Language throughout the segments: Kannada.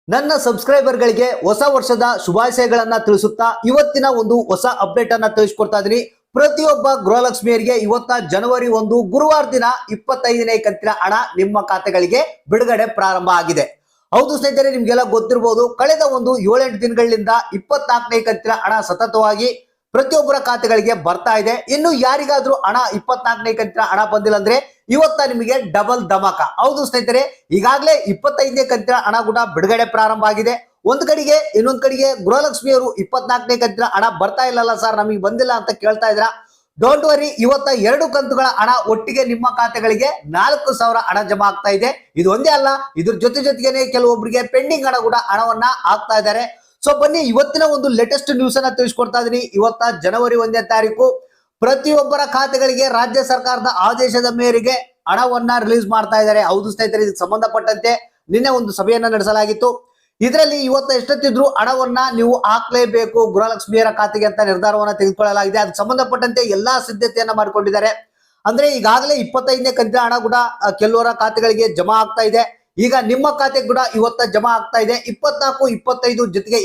ನನ್ನ ಸಬ್ಸ್ಕ್ರೈಬರ್ಗಳಿಗೆ ಹೊಸ ವರ್ಷದ ಶುಭಾಶಯಗಳನ್ನ ತಿಳಿಸುತ್ತಾ ಇವತ್ತಿನ ಒಂದು ಹೊಸ ಅಪ್ಡೇಟ್ ಅನ್ನ ತಿಳಿಸ್ಕೊಡ್ತಾ ಇದೀನಿ. ಪ್ರತಿಯೊಬ್ಬ ಗೃಹಲಕ್ಷ್ಮಿಯರಿಗೆ ಇವತ್ತ ಜನವರಿ 1 ಗುರುವಾರ ದಿನ 25ನೇ ಕಂತಿನ ಹಣ ನಿಮ್ಮ ಖಾತೆಗಳಿಗೆ ಬಿಡುಗಡೆ ಪ್ರಾರಂಭ ಆಗಿದೆ. ಹೌದು ಸ್ನೇಹಿತರೆ, ನಿಮ್ಗೆಲ್ಲ ಗೊತ್ತಿರಬಹುದು, ಕಳೆದ ಒಂದು 7-8 ದಿನಗಳಿಂದ 24ನೇ ಕಂತಿನ ಹಣ ಸತತವಾಗಿ ಪ್ರತಿಯೊಬ್ಬರ ಖಾತೆಗಳಿಗೆ ಬರ್ತಾ ಇದೆ. ಇನ್ನು ಯಾರಿಗಾದ್ರೂ ಹಣ 24ನೇ ಕಂತಿನ ಹಣ ಬಂದಿಲ್ಲ ಅಂದ್ರೆ ಇವತ್ತ ನಿಮಗೆ ಡಬಲ್ ಧಮಾಕ. ಹೌದು ಸ್ನೇಹಿತರೆ, ಈಗಾಗಲೇ 25ನೇ ಕಂತಿನ ಹಣ ಕೂಡ ಬಿಡುಗಡೆ ಪ್ರಾರಂಭ ಆಗಿದೆ. ಒಂದ್ ಕಡೆಗೆ ಇನ್ನೊಂದ್ ಕಡೆಗೆ ಗೃಹಲಕ್ಷ್ಮಿಯವರು 24ನೇ ಕಂತಿನ ಹಣ ಬರ್ತಾ ಇಲ್ಲಲ್ಲ ಸರ್, ನಮಗೆ ಬಂದಿಲ್ಲ ಅಂತ ಕೇಳ್ತಾ ಇದ್ರ. ಡೋಂಟ್ ವರಿ, ಇವತ್ತ 2 ಕಂತುಗಳ ಹಣ ಒಟ್ಟಿಗೆ ನಿಮ್ಮ ಖಾತೆಗಳಿಗೆ 4,000 ಹಣ ಜಮಾ ಆಗ್ತಾ ಇದೆ. ಇದು ಒಂದೇ ಅಲ್ಲ, ಇದ್ರ ಜೊತೆಗೆ ಕೆಲವೊಬ್ಬರಿಗೆ ಪೆಂಡಿಂಗ್ ಹಣ ಕೂಡ ಹಣವನ್ನ ಹಾಕ್ತಾ ಇದ್ದಾರೆ. ಸೊ ಬನ್ನಿ, ಇವತ್ತಿನ ಒಂದು ಲೇಟೆಸ್ಟ್ ನ್ಯೂಸ್ ಅನ್ನ ತಿಳಿಸ್ಕೊಡ್ತಾ ಇದೀನಿ. ಇವತ್ತ ಜನವರಿ 1ನೇ ತಾರೀಕು ಪ್ರತಿಯೊಬ್ಬರ ಖಾತೆಗಳಿಗೆ ರಾಜ್ಯ ಸರ್ಕಾರದ ಆದೇಶದ ಮೇರೆಗೆ ಹಣವನ್ನ ರಿಲೀಸ್ ಮಾಡ್ತಾ ಇದ್ದಾರೆ. ಹೌದು ಸ್ನೇಹಿತರೆ, ಇದಕ್ಕೆ ಸಂಬಂಧಪಟ್ಟಂತೆ ನಿನ್ನೆ ಒಂದು ಸಭೆಯನ್ನ ನಡೆಸಲಾಗಿತ್ತು. ಇದರಲ್ಲಿ ಇವತ್ತು ಎಷ್ಟೊತ್ತಿದ್ರು ಹಣವನ್ನ ನೀವು ಹಾಕ್ಲೇಬೇಕು ಗೃಹಲಕ್ಷ್ಮಿಯರ ಖಾತೆಗೆ ಅಂತ ನಿರ್ಧಾರವನ್ನ ತೆಗೆದುಕೊಳ್ಳಲಾಗಿದೆ. ಅದಕ್ಕೆ ಸಂಬಂಧಪಟ್ಟಂತೆ ಎಲ್ಲಾ ಸಿದ್ಧತೆಯನ್ನ ಮಾಡಿಕೊಂಡಿದ್ದಾರೆ. ಅಂದ್ರೆ ಈಗಾಗಲೇ 25ನೇ ಕಂತಿನ ಹಣ ಕೂಡ ಕೆಲವರ ಖಾತೆಗಳಿಗೆ ಜಮಾ ಆಗ್ತಾ ಇದೆ. ಈಗ ನಿಮ್ಮ ಖಾತೆಗೆ ಕೂಡ ಇವತ್ತ ಜಮಾ ಆಗ್ತಾ ಇದೆ. 24, 25 ಜೊತೆಗೆ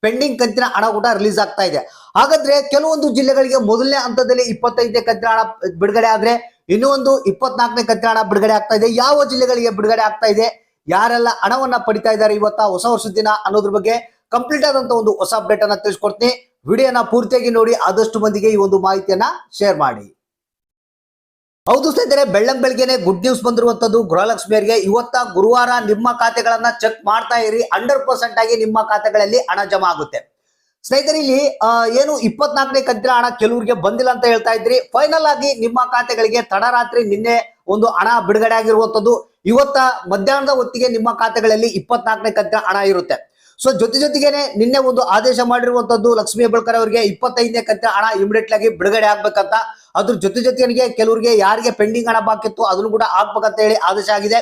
ಪೆಂಡಿಂಗ್ ಕಂತಿನ ಹಣ ಕೂಡ ರಿಲೀಸ್ ಆಗ್ತಾ ಇದೆ. ಹಾಗಾದ್ರೆ ಕೆಲವೊಂದು ಜಿಲ್ಲೆಗಳಿಗೆ ಮೊದಲನೇ ಹಂತದಲ್ಲಿ 25ನೇ ಕಂತಿನ ಹಣ ಬಿಡುಗಡೆ ಆದ್ರೆ ಇನ್ನೊಂದು 24ನೇ ಕಂತಿನ ಹಣ ಬಿಡುಗಡೆ ಆಗ್ತಾ ಇದೆ. ಯಾವ ಜಿಲ್ಲೆಗಳಿಗೆ ಬಿಡುಗಡೆ ಆಗ್ತಾ ಇದೆ, ಯಾರೆಲ್ಲ ಹಣವನ್ನ ಪಡಿತಾ ಇದ್ದಾರೆ ಇವತ್ತ ಹೊಸ ವರ್ಷದ ದಿನ ಅನ್ನೋದ್ರ ಬಗ್ಗೆ ಕಂಪ್ಲೀಟ್ ಆದಂತ ಒಂದು ಹೊಸ ಅಪ್ಡೇಟ್ ಅನ್ನ ತಿಳಿಸ್ಕೊಡ್ತೀನಿ. ವಿಡಿಯೋನ ಪೂರ್ತಿಯಾಗಿ ನೋಡಿ, ಆದಷ್ಟು ಮಂದಿಗೆ ಈ ಒಂದು ಮಾಹಿತಿಯನ್ನ ಶೇರ್ ಮಾಡಿ. ಹೌದು ಸ್ನೇಹಿತರೆ, ಬೆಳಗ್ಗೆನೆ ಗುಡ್ ನ್ಯೂಸ್ ಬಂದಿರುವಂತದ್ದು ಗೃಹಲಕ್ಷ್ಮಿಯರಿಗೆ. ಇವತ್ತ ಗುರುವಾರ ನಿಮ್ಮ ಖಾತೆಗಳನ್ನ ಚೆಕ್ ಮಾಡ್ತಾ ಇರಿ, 100% ಆಗಿ ನಿಮ್ಮ ಖಾತೆಗಳಲ್ಲಿ ಹಣ ಜಮಾ ಆಗುತ್ತೆ. ಸ್ನೇಹಿತರೆ, ಇಲ್ಲಿ ಏನು 24ನೇ ಕಂತಿನ ಹಣ ಕೆಲವರಿಗೆ ಬಂದಿಲ್ಲ ಅಂತ ಹೇಳ್ತಾ ಇದ್ರಿ. ಫೈನಲ್ ಆಗಿ ನಿಮ್ಮ ಖಾತೆಗಳಿಗೆ ತಡರಾತ್ರಿ ನಿನ್ನೆ ಒಂದು ಹಣ ಬಿಡುಗಡೆ ಆಗಿರುವಂತದ್ದು. ಇವತ್ತ ಮಧ್ಯಾಹ್ನದ ಹೊತ್ತಿಗೆ ನಿಮ್ಮ ಖಾತೆಗಳಲ್ಲಿ 24ನೇ ಕಂತಿನ ಹಣ ಇರುತ್ತೆ. ಸೊ ಜೊತೆಗೇನೆ ನಿನ್ನೆ ಒಂದು ಆದೇಶ ಮಾಡಿರುವಂತದ್ದು ಲಕ್ಷ್ಮೀ ಹೆಬ್ಬಾಳ್ಕರ್ ಅವರಿಗೆ 25ನೇ ಕಂತಿನ ಹಣ ಇಮಿಡಿಯೇಟ್ ಆಗಿ ಬಿಡುಗಡೆ ಆಗ್ಬೇಕಂತ. ಅದ್ರ ಜೊತೆಗೆ ಕೆಲವರಿಗೆ ಯಾರಿಗೆ ಪೆಂಡಿಂಗ್ ಹಣ ಬಾಕಿತ್ತು ಅದನ್ನು ಕೂಡ ಆಗ್ಬೇಕಂತ ಹೇಳಿ ಆದೇಶ ಆಗಿದೆ.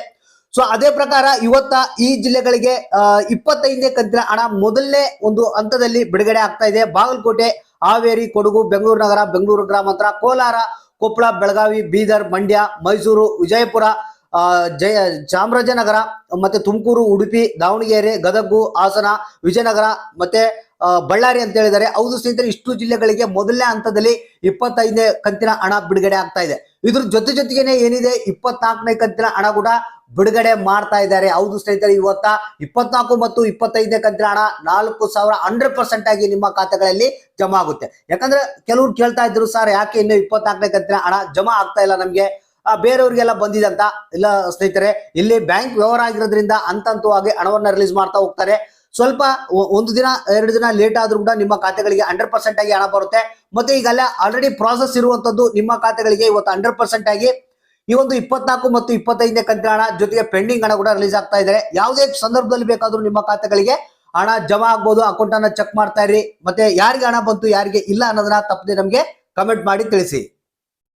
ಸೊ ಅದೇ ಪ್ರಕಾರ ಇವತ್ತ ಈ ಜಿಲ್ಲೆಗಳಿಗೆ 25ನೇ ಕಂತಿನ ಹಣ ಮೊದಲನೇ ಒಂದು ಹಂತದಲ್ಲಿ ಬಿಡುಗಡೆ ಆಗ್ತಾ ಇದೆ. ಬಾಗಲಕೋಟೆ, ಹಾವೇರಿ, ಕೊಡಗು, ಬೆಂಗಳೂರು ನಗರ, ಬೆಂಗಳೂರು ಗ್ರಾಮಾಂತರ, ಕೋಲಾರ, ಕೊಪ್ಪಳ, ಬೆಳಗಾವಿ, ಬೀದರ್, ಮಂಡ್ಯ, ಮೈಸೂರು, ವಿಜಯಪುರ, ಚಾಮರಾಜನಗರ, ಮತ್ತೆ ತುಮಕೂರು, ಉಡುಪಿ, ದಾವಣಗೆರೆ, ಗದಗು, ಹಾಸನ, ವಿಜಯನಗರ ಮತ್ತೆ ಬಳ್ಳಾರಿ ಅಂತ ಹೇಳಿದ್ದಾರೆ. ಹೌದು ಸ್ನೇಹಿತರೆ, ಇಷ್ಟು ಜಿಲ್ಲೆಗಳಿಗೆ ಮೊದಲನೇ ಹಂತದಲ್ಲಿ 25ನೇ ಕಂತಿನ ಹಣ ಬಿಡುಗಡೆ ಆಗ್ತಾ ಇದೆ. ಇದ್ರ ಜೊತೆಗೇನೆ ಏನಿದೆ 24ನೇ ಕಂತಿನ ಹಣ ಕೂಡ ಬಿಡುಗಡೆ ಮಾಡ್ತಾ ಇದ್ದಾರೆ. ಹೌದು ಸ್ನೇಹಿತರೆ, ಇವತ್ತ 24 ಮತ್ತು 25ನೇ ಕಂತಿನ ಹಣ 4,000 100% ಆಗಿ ನಿಮ್ಮ ಖಾತೆಗಳಲ್ಲಿ ಜಮಾ ಆಗುತ್ತೆ. ಯಾಕಂದ್ರೆ ಕೆಲವ್ರು ಕೇಳ್ತಾ ಇದ್ರು, ಸರ್ ಯಾಕೆ ಇನ್ನು 24ನೇ ಕಂತಿನ ಹಣ ಜಮಾ ಆಗ್ತಾ ಇಲ್ಲ ನಮ್ಗೆ, ಬೇರೆಯವ್ರಿಗೆಲ್ಲ ಬಂದಿದೆ ಅಂತ. ಇಲ್ಲ ಸ್ನೇಹಿತರೆ, ಇಲ್ಲಿ ಬ್ಯಾಂಕ್ ವ್ಯವಹಾರ ಆಗಿರೋದ್ರಿಂದ ಹಂತವಾಗಿ ಹಣವನ್ನ ರಿಲೀಸ್ ಮಾಡ್ತಾ ಹೋಗ್ತಾರೆ. ಸ್ವಲ್ಪ 1 ದಿನ 2 ದಿನ ಲೇಟ್ ಆದ್ರೂ ಕೂಡ ನಿಮ್ಮ ಖಾತೆಗಳಿಗೆ 100% ಆಗಿ ಹಣ ಬರುತ್ತೆ. ಮತ್ತೆ ಈಗಲ್ಲ ಆಲ್ರೆಡಿ ಪ್ರಾಸೆಸ್ ಇರುವಂತದ್ದು ನಿಮ್ಮ ಖಾತೆಗಳಿಗೆ ಇವತ್ತು 100% ಆಗಿ ಈ ಒಂದು 24 ಮತ್ತು 25ನೇ ಕಂತಿನ ಹಣ ಜೊತೆಗೆ ಪೆಂಡಿಂಗ್ ಹಣ ಕೂಡ ರಿಲೀಸ್ ಆಗ್ತಾ ಇದ್ದಾರೆ. ಯಾವುದೇ ಸಂದರ್ಭದಲ್ಲಿ ಬೇಕಾದ್ರೂ ನಿಮ್ಮ ಖಾತೆಗಳಿಗೆ ಹಣ ಜಮಾ ಆಗ್ಬೋದು. ಅಕೌಂಟ್ ಅನ್ನ ಚೆಕ್ ಮಾಡ್ತಾ ಇರಿ. ಮತ್ತೆ ಯಾರಿಗೆ ಹಣ ಬಂತು ಯಾರಿಗೆ ಇಲ್ಲ ಅನ್ನೋದನ್ನ ತಪ್ಪದೆ ನಮ್ಗೆ ಕಮೆಂಟ್ ಮಾಡಿ ತಿಳಿಸಿ.